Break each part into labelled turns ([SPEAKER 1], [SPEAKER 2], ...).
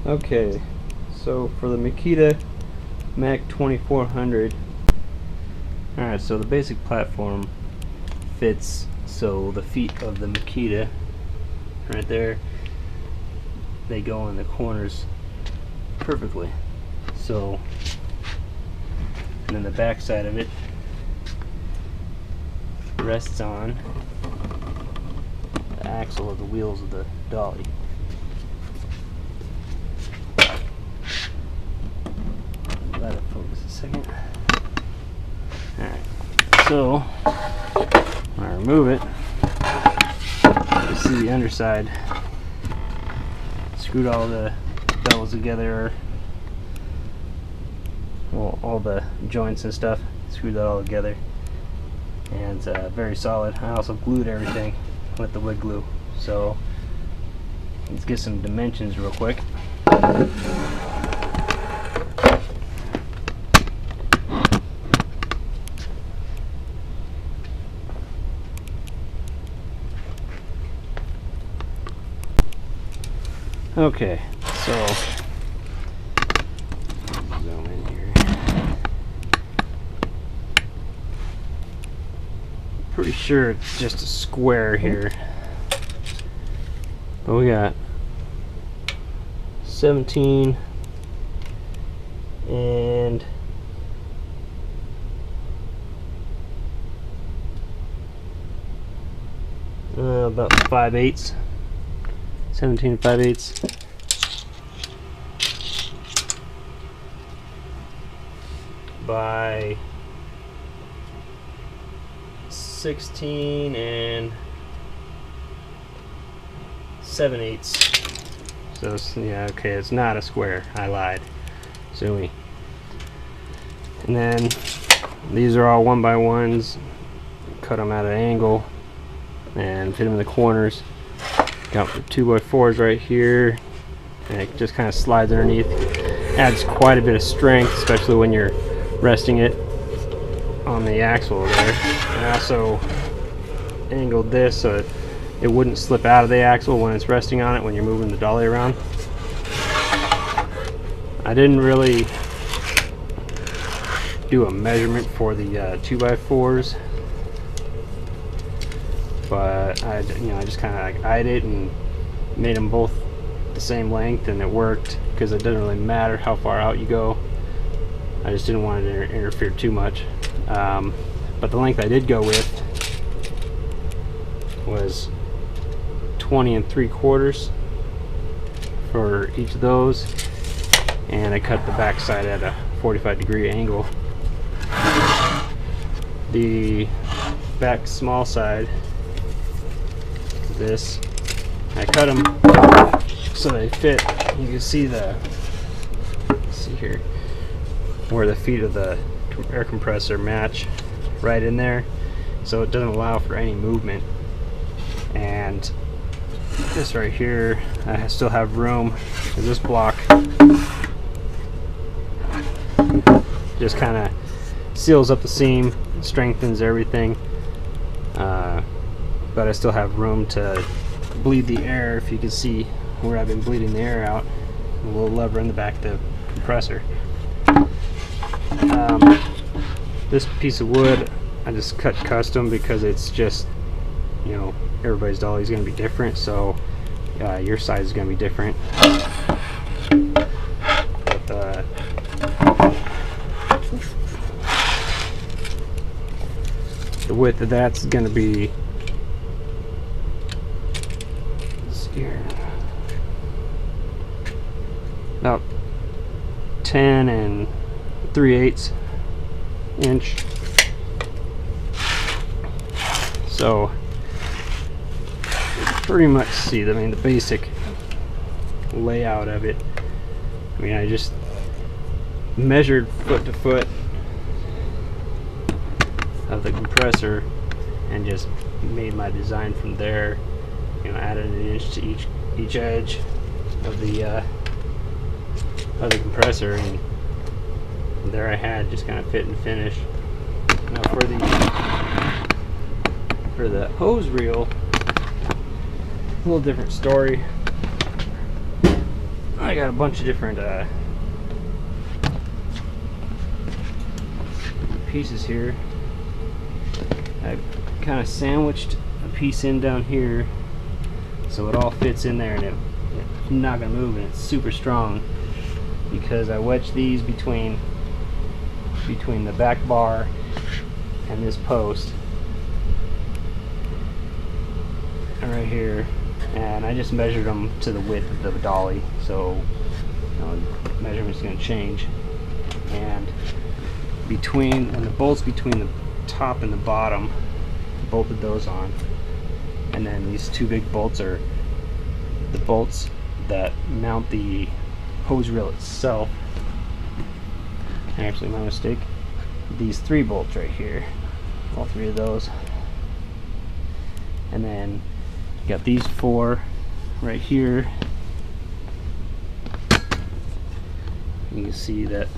[SPEAKER 1] Okay, so for the Makita MAC2400, alright, so the basic platform fits, so the feet of the Makita right there, they go in the corners perfectly. So, and then the back side of it rests on the axle of the wheels of the dolly. Let it focus a second. Alright, so when I remove it, you see the underside. Screwed all the bells together, well, all the joints and stuff, screwed that all together, and it's very solid. I also glued everything with the wood glue. So let's get some dimensions real quick. Okay, so zoom in here. Pretty sure it's just a square here, but we got 17 and about 5/8. 17 5/8 by 16 and 7/8. So yeah, okay, it's not a square. I lied. Sue. And then these are all 1x1s. Cut them at an angle and fit them in the corners. Got the 2x4s right here, and it just kind of slides underneath. Adds quite a bit of strength, especially when you're resting it on the axle there. And I also angled this so it wouldn't slip out of the axle when it's resting on it when you're moving the dolly around. I didn't really do a measurement for the 2x4s, but I just kind of like eyed it and made them both the same length, and it worked because it doesn't really matter how far out you go. I just didn't want it to interfere too much. But the length I did go with was 20 3/4 for each of those, and I cut the back side at a 45-degree angle. The back small side, this, I cut them so they fit. You can see see here where the feet of the air compressor match right in there, so it doesn't allow for any movement. And this right here, I still have room, because this block just kind of seals up the seam, strengthens everything, but I still have room to bleed the air. If you can see where I've been bleeding the air out, a little lever in the back of the compressor. This piece of wood I just cut custom because it's just, you know, everybody's dolly is going to be different, so your size is going to be different. But the width of that's going to be, let's see here, about 10 3/8 inch. So pretty much see, I mean, the basic layout of it. I mean, I just measured foot to foot of the compressor and just made my design from there. You know, added an inch to each edge of the compressor, and there I had just kind of fit and finish. Now for the hose reel, a little different story. I got a bunch of different pieces here. I kind of sandwiched a piece in down here so it all fits in there, and it's not gonna move, and it's super strong because I wedged these between the back bar and this post right here, and I just measured them to the width of the dolly, so the measurement's going to change. And the bolts between the top and the bottom, bolted those on, and then these two big bolts are the bolts that mount the hose reel itself. Actually, my mistake. These 3 bolts right here, all 3 of those, and then you got these 4 right here. You can see that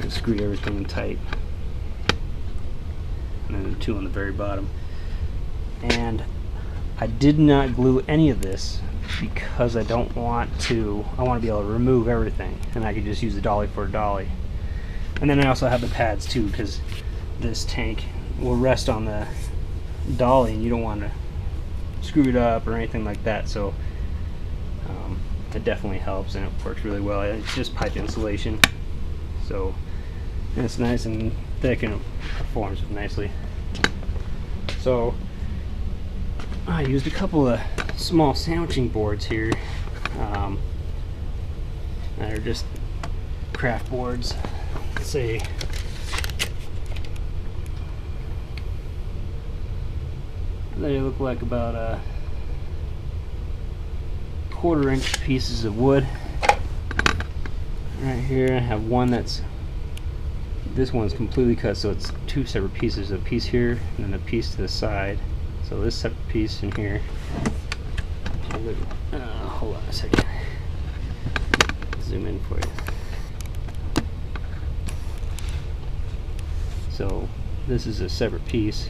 [SPEAKER 1] I screwed everything in tight, and then the 2 on the very bottom. And I did not glue any of this because I want to be able to remove everything, and I could just use the dolly for a dolly. And then I also have the pads too, because this tank will rest on the dolly and you don't want to screw it up or anything like that, so it definitely helps, and it works really well. It's just pipe insulation, so, and it's nice and thick and it performs nicely. So I used a couple of small sandwiching boards here that are just craft boards. Say they look like about 1/4-inch pieces of wood. Right here I have one this one's completely cut, so it's 2 separate pieces, a piece here and then a piece to the side. So this separate piece in here, hold on a second, zoom in for you. So this is a separate piece,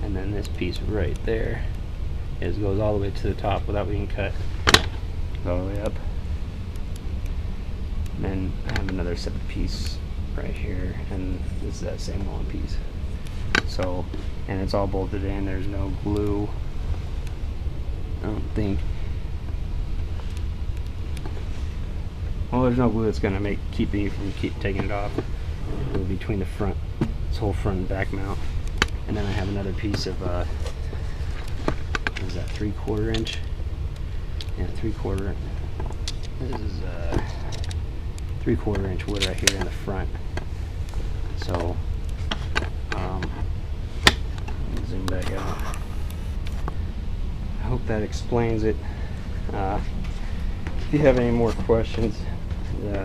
[SPEAKER 1] and then this piece right there goes all the way to the top without being cut, all the way up. And then I have another separate piece right here, and this is that same long piece. So, and it's all bolted in. There's no glue, I don't think. Well, there's no glue that's gonna keep me from taking it off. It'll be between the front, this whole front and back mount. And then I have another piece of what is that, 3/4 inch? Yeah, 3/4. This is 3/4 inch wood right here in the front. So zoom back out. I hope that explains it. If you have any more questions,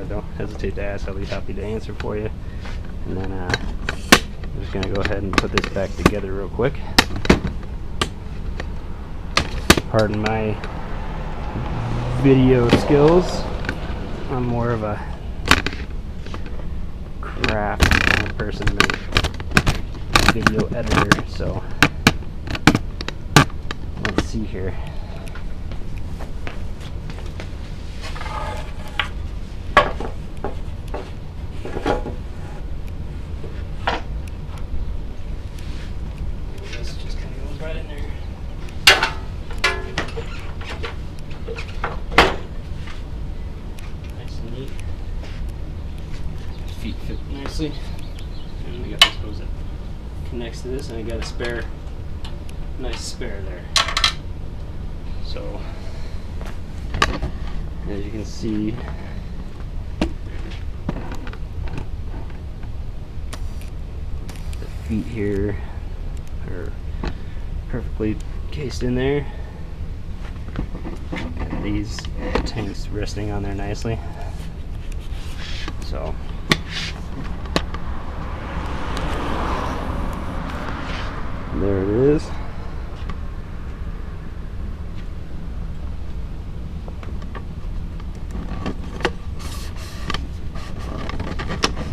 [SPEAKER 1] don't hesitate to ask. I'll be happy to answer for you. And then I'm just going to go ahead and put this back together real quick. Pardon my video skills. I'm more of a craft kind of person than a video editor, so let's see here. This just kind of goes right in there. Nice and neat. Feet fit nicely, and we got this hose that connects to this, and I got a spare, nice spare there. So as you can see, the feet here are perfectly cased in there, and these tanks resting on there nicely. So there it is.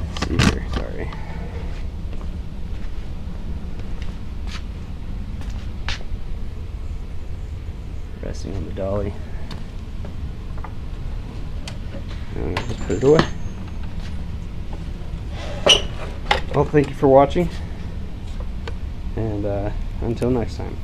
[SPEAKER 1] Let's see here, sorry. Resting on the dolly. And I'll just put it away. Well, thank you for watching, and until next time.